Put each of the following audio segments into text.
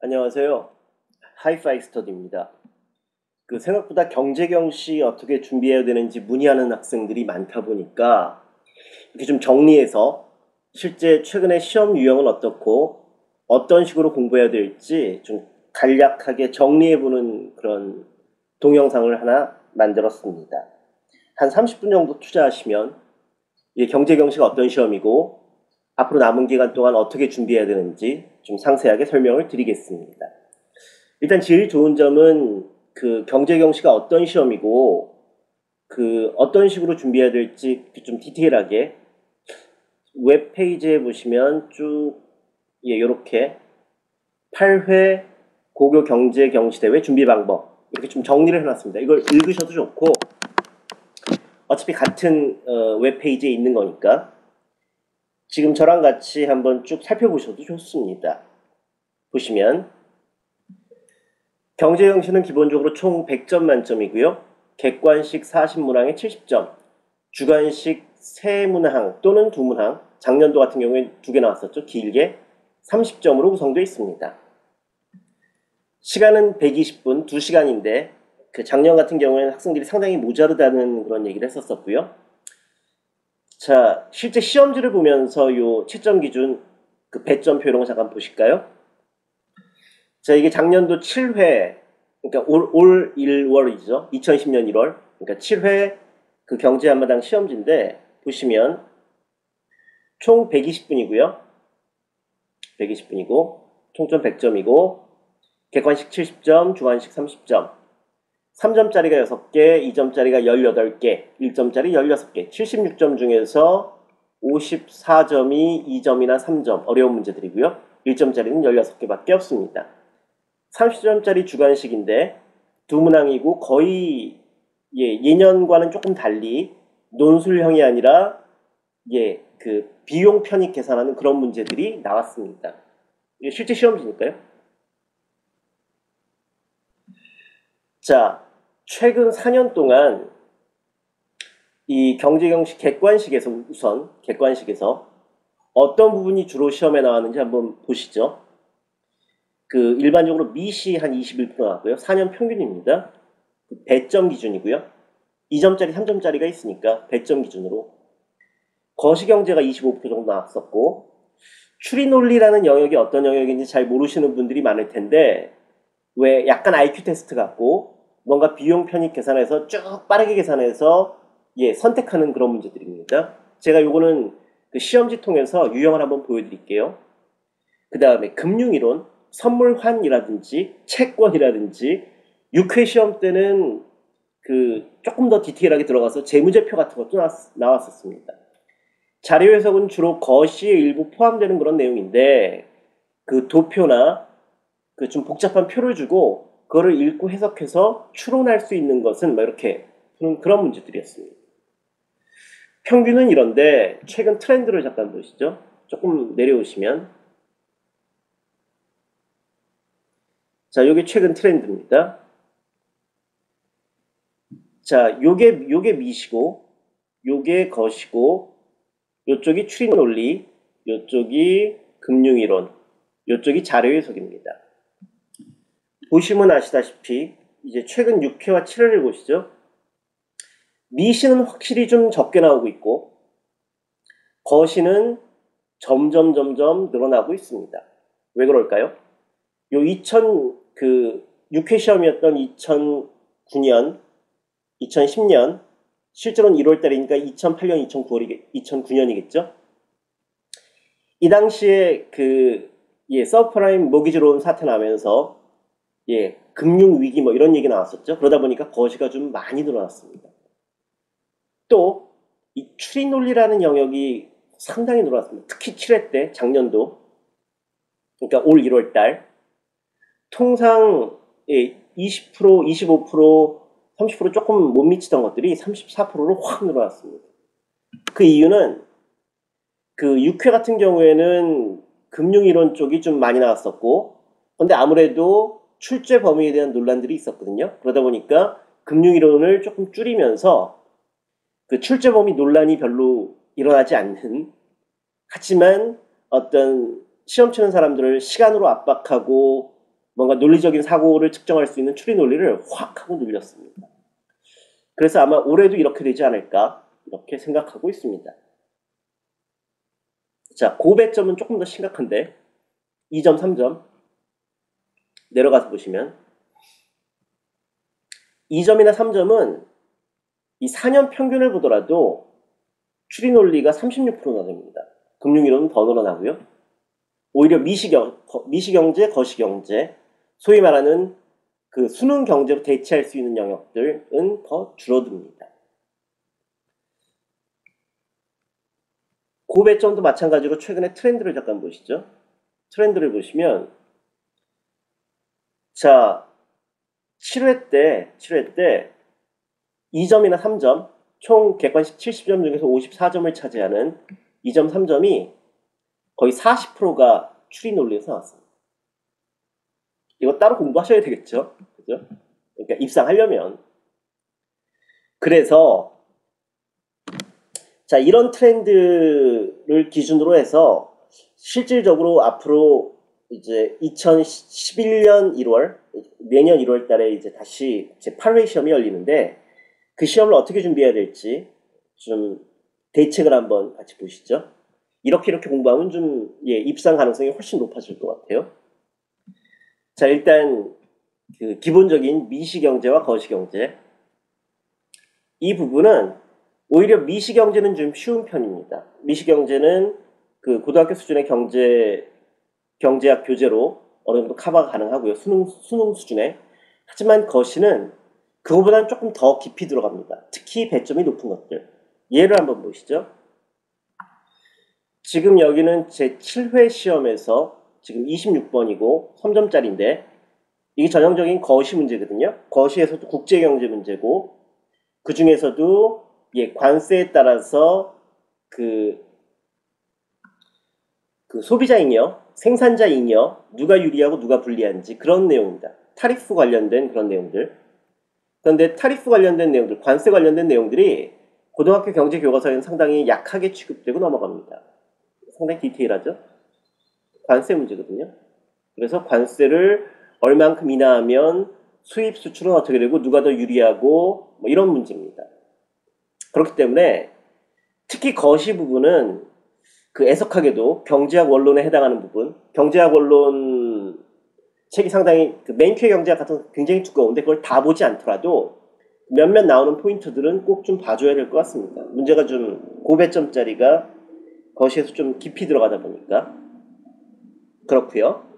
안녕하세요. 하이파이 스터디입니다. 생각보다 경제경시 어떻게 준비해야 되는지 문의하는 학생들이 많다 보니까 이렇게 좀 정리해서 실제 최근에 시험 유형은 어떻고 어떤 식으로 공부해야 될지 좀 간략하게 정리해보는 그런 동영상을 하나 만들었습니다. 한 30분 정도 투자하시면 이 경제경시가 어떤 시험이고 앞으로 남은 기간 동안 어떻게 준비해야 되는지 좀 상세하게 설명을 드리겠습니다. 일단 제일 좋은 점은 경제경시가 어떤 시험이고 어떤 식으로 준비해야 될지 좀 디테일하게 웹페이지에 보시면 쭉 이렇게 8회 고교 경제경시대회 준비 방법 이렇게 좀 정리를 해놨습니다. 이걸 읽으셔도 좋고 어차피 같은 웹페이지에 있는 거니까 지금 저랑 같이 한번 쭉 살펴보셔도 좋습니다. 보시면 경제경시는 기본적으로 총 100점 만점이고요. 객관식 40문항에 70점, 주관식 3문항 또는 2문항, 작년도 같은 경우에 2개 나왔었죠. 길게 30점으로 구성되어 있습니다. 시간은 120분, 2시간인데 작년 같은 경우에는 학생들이 상당히 모자르다는 그런 얘기를 했었었고요. 자, 실제 시험지를 보면서 요 채점 기준 배점표 이런 거 잠깐 보실까요? 자, 이게 작년도 7회, 그러니까 올 1월이죠. 2010년 1월. 그러니까 7회 경제 한마당 시험지인데 보시면 총 120분이고요. 120분이고 총점 100점이고 객관식 70점, 주관식 30점. 3점짜리가 6개, 2점짜리가 18개, 1점짜리 16개, 76점 중에서 54점이 2점이나 3점 어려운 문제들이고요. 1점짜리는 16개밖에 없습니다. 30점짜리 주관식인데 2문항이고 거의 예년과는 조금 달리 논술형이 아니라 비용 편익 계산하는 그런 문제들이 나왔습니다. 이게 실제 시험지니까요. 자, 최근 4년 동안 이 경제경시 객관식에서 우선 객관식에서 어떤 부분이 주로 시험에 나왔는지 한번 보시죠. 일반적으로 미시 한 21% 나왔고요. 4년 평균입니다. 배점 기준이고요. 2점짜리, 3점짜리가 있으니까 배점 기준으로. 거시경제가 25% 정도 나왔었고 추리논리라는 영역이 어떤 영역인지 잘 모르시는 분들이 많을 텐데 왜 약간 IQ 테스트 같고 뭔가 비용 편익 계산해서 쭉 빠르게 계산해서 선택하는 그런 문제들입니다. 제가 요거는 시험지 통해서 유형을 한번 보여드릴게요. 그 다음에 금융이론, 선물환이라든지 채권이라든지 6회 시험 때는 조금 더 디테일하게 들어가서 재무제표 같은 것도 나왔었습니다. 자료 해석은 주로 거시에 일부 포함되는 그런 내용인데 도표나 좀 복잡한 표를 주고 그거를 읽고 해석해서 추론할 수 있는 것은 이렇게 그런 문제들이었습니다. 평균은 이런데 최근 트렌드를 잠깐 보시죠. 조금 내려오시면 자, 요게 최근 트렌드입니다. 자, 요게 미시고 요게 거시고 요쪽이 추리논리, 요쪽이 금융이론, 요쪽이 자료해석입니다. 보시면 아시다시피 이제 최근 6회와 7회를 보시죠. 미시는 확실히 좀 적게 나오고 있고 거시는 점점 늘어나고 있습니다. 왜 그럴까요? 요 6회 시험이었던 2009년, 2010년, 실제로는 1월달이니까 2008년, 2009년이겠죠? 이 당시에 서브프라임 모기지론 사태 나면서 금융위기 이런 얘기 나왔었죠. 그러다 보니까 거시가 좀 많이 늘어났습니다. 또 이 추리논리라는 영역이 상당히 늘어났습니다. 특히 7회 때 작년도 그러니까 올 1월달 통상 20%, 25%, 30% 조금 못 미치던 것들이 34%로 확 늘어났습니다. 그 이유는 6회 같은 경우에는 금융이론 쪽이 좀 많이 나왔었고 근데 아무래도 출제 범위에 대한 논란들이 있었거든요. 그러다 보니까 금융이론을 조금 줄이면서 출제 범위 논란이 별로 일어나지 않는 하지만 어떤 시험 치는 사람들을 시간으로 압박하고 뭔가 논리적인 사고를 측정할 수 있는 추리 논리를 확 하고 늘렸습니다. 그래서 아마 올해도 이렇게 되지 않을까 이렇게 생각하고 있습니다. 자, 고배점은 조금 더 심각한데 2점, 3점 내려가서 보시면 2점이나 3점은 이 4년 평균을 보더라도 추리 논리가 36%나 됩니다. 금융이론은 더 늘어나고요. 오히려 미시경제, 거시경제, 소위 말하는 그 수능 경제로 대체할 수 있는 영역들은 더 줄어듭니다. 고배점도 마찬가지로 최근에 트렌드를 잠깐 보시죠. 트렌드를 보시면 자, 7회 때 2점이나 3점, 총 객관식 70점 중에서 54점을 차지하는 2점, 3점이 거의 40%가 추리 논리에서 나왔습니다. 이거 따로 공부하셔야 되겠죠? 그죠? 그러니까 입상하려면. 그래서 자, 이런 트렌드를 기준으로 해서 실질적으로 앞으로 이제 2011년 1월, 내년 1월 달에 이제 다시 제 8회 시험이 열리는데 그 시험을 어떻게 준비해야 될지 좀 대책을 한번 같이 보시죠. 이렇게 공부하면 좀 입상 가능성이 훨씬 높아질 것 같아요. 자, 일단 그 기본적인 미시경제와 거시경제 이 부분은 오히려 미시경제는 좀 쉬운 편입니다. 미시경제는 그 고등학교 수준의 경제학 교재로 어느 정도 커버가 가능하고요. 수능 수준에. 하지만 거시는 그거보다는 조금 더 깊이 들어갑니다. 특히 배점이 높은 것들. 예를 한번 보시죠. 지금 여기는 제 7회 시험에서 지금 26번이고 3점짜리인데 이게 전형적인 거시 문제거든요. 거시에서도 국제경제 문제고 그 중에서도 관세에 따라서 그 소비자 잉여, 생산자 잉여, 누가 유리하고 누가 불리한지 그런 내용입니다. 타리프 관련된 그런 내용들. 그런데 타리프 관련된 내용들, 관세 관련된 내용들이 고등학교 경제 교과서에는 상당히 약하게 취급되고 넘어갑니다. 상당히 디테일하죠? 관세 문제거든요. 그래서 관세를 얼만큼 인하하면 수입 수출은 어떻게 되고 누가 더 유리하고 뭐 이런 문제입니다. 그렇기 때문에 특히 거시 부분은 그 애석하게도 경제학 원론에 해당하는 부분, 경제학 원론 책이 상당히 그 맨큐의 경제학 같은 굉장히 두꺼운데 그걸 다 보지 않더라도 몇몇 나오는 포인트들은 꼭 좀 봐줘야 될 것 같습니다. 문제가 좀 고배점짜리가 거시에서 좀 깊이 들어가다 보니까 그렇고요.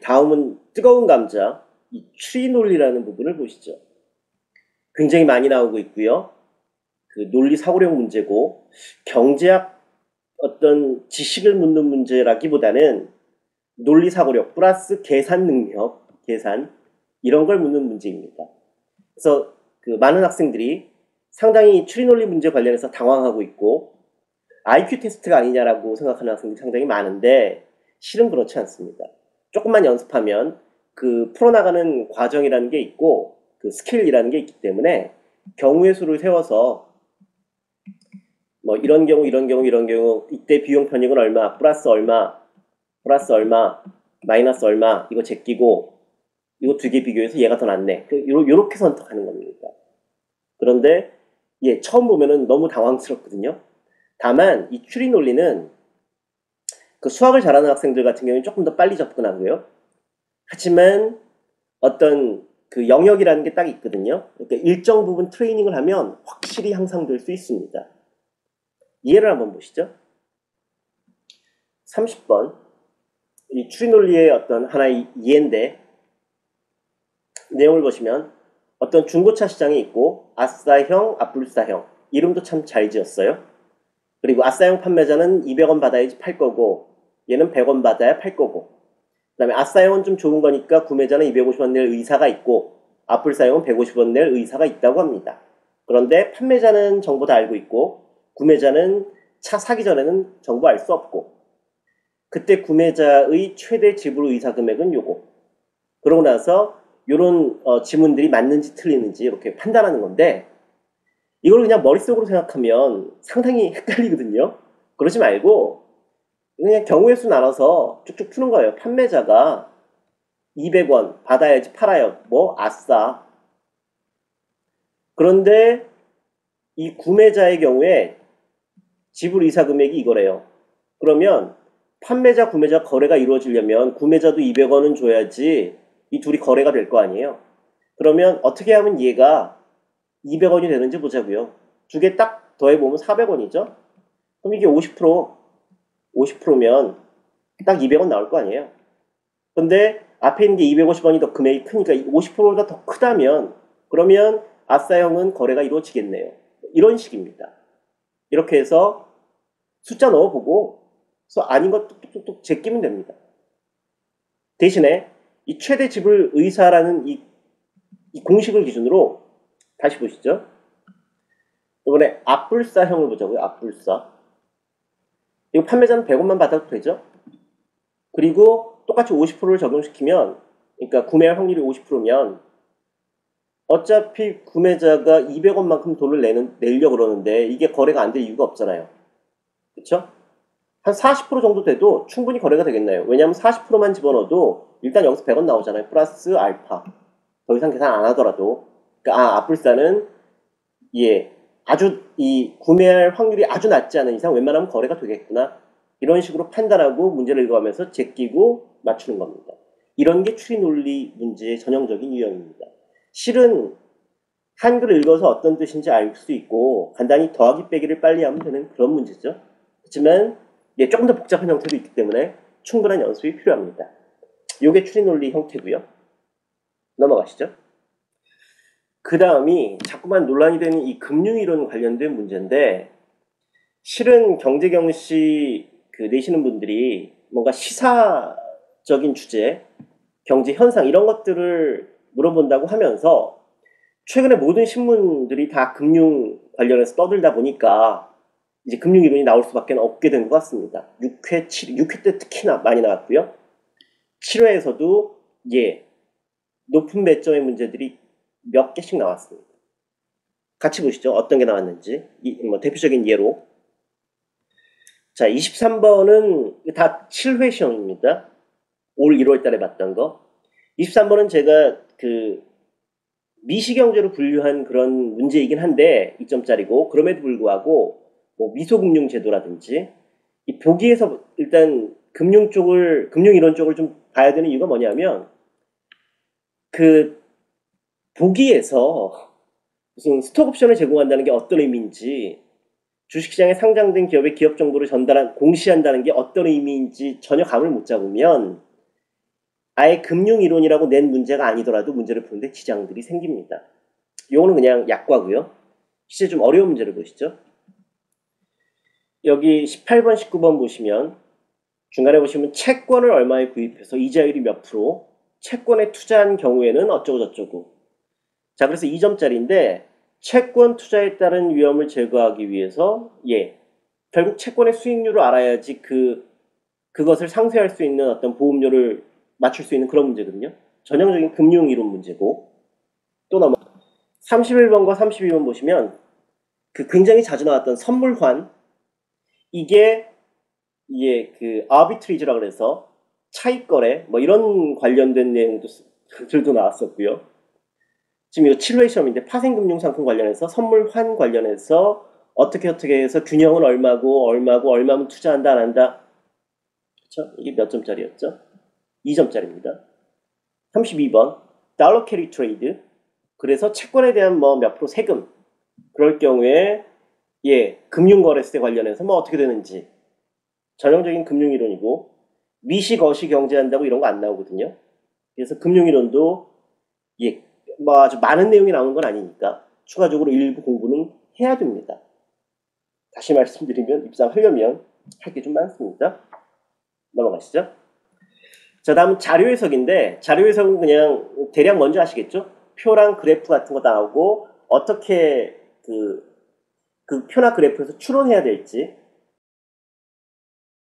다음은 뜨거운 감자, 이 추리 논리라는 부분을 보시죠. 굉장히 많이 나오고 있고요. 그 논리 사고력 문제고 경제학 어떤 지식을 묻는 문제라기보다는 논리 사고력 플러스 계산 능력, 이런 걸 묻는 문제입니다. 그래서 그 많은 학생들이 상당히 추리 논리 문제 관련해서 당황하고 있고 IQ 테스트가 아니냐라고 생각하는 학생들이 상당히 많은데 실은 그렇지 않습니다. 조금만 연습하면 그 풀어나가는 과정이라는 게 있고 그 스킬이라는 게 있기 때문에 경우의 수를 세워서 뭐 이런 경우 이때 비용 편익은 얼마 플러스 얼마 마이너스 얼마 이거 제끼고 이거 두 개 비교해서 얘가 더 낫네 요렇게 선택하는 겁니다. 그런데 처음 보면은 너무 당황스럽거든요. 다만 이 추리 논리는 그 수학을 잘하는 학생들 같은 경우는 조금 더 빨리 접근하고요. 하지만 어떤 그 영역이라는 게 딱 있거든요. 그러니까 일정 부분 트레이닝을 하면 확실히 향상될 수 있습니다. 예를 한번 보시죠. 30번 이 추리 논리의 어떤 하나의 예인데 내용을 보시면 어떤 중고차 시장이 있고 아싸형, 아뿔싸형 이름도 참 잘 지었어요. 그리고 아싸형 판매자는 200원 받아야지 팔 거고 얘는 100원 받아야 팔 거고 그 다음에 아싸형은 좀 좋은 거니까 구매자는 250원 낼 의사가 있고 아뿔싸형은 150원 낼 의사가 있다고 합니다. 그런데 판매자는 정보 다 알고 있고 구매자는 차 사기 전에는 정보 알 수 없고 그때 구매자의 최대 지불 의사 금액은 요거. 그러고 나서 요런 지문들이 맞는지 틀리는지 이렇게 판단하는 건데 이걸 그냥 머릿속으로 생각하면 상당히 헷갈리거든요. 그러지 말고 그냥 경우의 수 나눠서 쭉쭉 푸는 거예요. 판매자가 200원 받아야지 팔아요. 뭐 아싸. 그런데 이 구매자의 경우에 지불 이사 금액이 이거래요. 그러면 판매자, 구매자 거래가 이루어지려면 구매자도 200원은 줘야지 이 둘이 거래가 될 거 아니에요. 그러면 어떻게 하면 얘가 200원이 되는지 보자고요. 두 개 딱 더해보면 400원이죠. 그럼 이게 50%면 딱 200원 나올 거 아니에요. 근데 앞에 있는 게 250원이 더 금액이 크니까 50%보다 더 크다면 그러면 아싸형은 거래가 이루어지겠네요. 이런 식입니다. 이렇게 해서 숫자 넣어보고 아닌 거 뚝뚝뚝 제끼면 됩니다. 대신에 이 최대 지불 의사라는 이 공식을 기준으로 다시 보시죠. 이번에 앞불사형을 보자고요. 앞불사. 이거 판매자는 100원만 받아도 되죠. 그리고 똑같이 50%를 적용시키면, 그러니까 구매할 확률이 50%면 어차피 구매자가 200원만큼 돈을 내려고 그러는데 이게 거래가 안 될 이유가 없잖아요. 그쵸? 한 40% 정도 돼도 충분히 거래가 되겠네요. 왜냐하면 40%만 집어넣어도 일단 여기서 100원 나오잖아요. 플러스 알파. 더 이상 계산 안 하더라도. 그러니까 앞불사는 아주 구매할 확률이 아주 낮지 않은 이상 웬만하면 거래가 되겠구나. 이런 식으로 판단하고 문제를 읽어가면서 제끼고 맞추는 겁니다. 이런 게 추리 논리 문제의 전형적인 유형입니다. 실은 한글을 읽어서 어떤 뜻인지 알 수 있고 간단히 더하기 빼기를 빨리 하면 되는 그런 문제죠. 하지만 조금 더 복잡한 형태도 있기 때문에 충분한 연습이 필요합니다. 이게 추리 논리 형태고요. 넘어가시죠. 그 다음이 자꾸만 논란이 되는 이 금융이론 관련된 문제인데 실은 경제경시 내시는 분들이 뭔가 시사적인 주제, 경제 현상 이런 것들을 물어본다고 하면서 최근에 모든 신문들이 다 금융 관련해서 떠들다 보니까 이제 금융이론이 나올 수밖에 없게 된 것 같습니다. 6회 때 특히나 많이 나왔고요. 7회에서도 높은 배점의 문제들이 몇 개씩 나왔습니다. 같이 보시죠. 어떤 게 나왔는지. 대표적인 예로. 자, 23번은 다 7회 시험입니다. 올 1월 달에 봤던 거. 23번은 제가 미시경제로 분류한 그런 문제이긴 한데 2점짜리고 그럼에도 불구하고 미소금융 제도라든지 이 보기에서 일단 금융 이론 쪽을 좀 봐야 되는 이유가 뭐냐면 보기에서 무슨 스톡옵션을 제공한다는 게 어떤 의미인지 주식시장에 상장된 기업의 기업 정보를 공시한다는 게 어떤 의미인지 전혀 감을 못 잡으면 아예 금융이론이라고 낸 문제가 아니더라도 문제를 푸는데 지장들이 생깁니다. 요거는 그냥 약과고요. 실제 좀 어려운 문제를 보시죠. 여기 18번, 19번 보시면 중간에 보시면 채권을 얼마에 구입해서 이자율이 몇 프로, 채권에 투자한 경우에는 어쩌고 저쩌고. 자, 그래서 2점짜리인데 채권 투자에 따른 위험을 제거하기 위해서 결국 채권의 수익률을 알아야지 그것을 상쇄할 수 있는 어떤 보험료를 맞출 수 있는 그런 문제거든요. 전형적인 금융이론 문제고. 또 31번과 32번 보시면 굉장히 자주 나왔던 선물환, 이게 아비트리지라고 그래서 차익거래 이런 관련된 내용들도 나왔었고요. 지금 이거 7회 시험인데 파생금융상품 관련해서 선물환 관련해서 어떻게 해서 균형은 얼마고 얼마면 투자한다 안 한다. 그렇죠? 이게 몇 점짜리였죠? 2점짜리입니다. 32번 달러 캐리 트레이드. 그래서 채권에 대한 몇 프로 세금. 그럴 경우에 금융거래세 관련해서 어떻게 되는지. 전형적인 금융이론이고 미시 거시 경제한다고 이런 거 안 나오거든요. 그래서 금융이론도 아주 많은 내용이 나오는 건 아니니까 추가적으로 일부 공부는 해야 됩니다. 다시 말씀드리면 입상하려면 할 게 좀 많습니다. 넘어가시죠. 자, 다음은 자료 해석인데 자료 해석은 그냥 대략 먼저 아시겠죠? 표랑 그래프 같은 거 나오고 어떻게 그 표나 그래프에서 추론해야 될지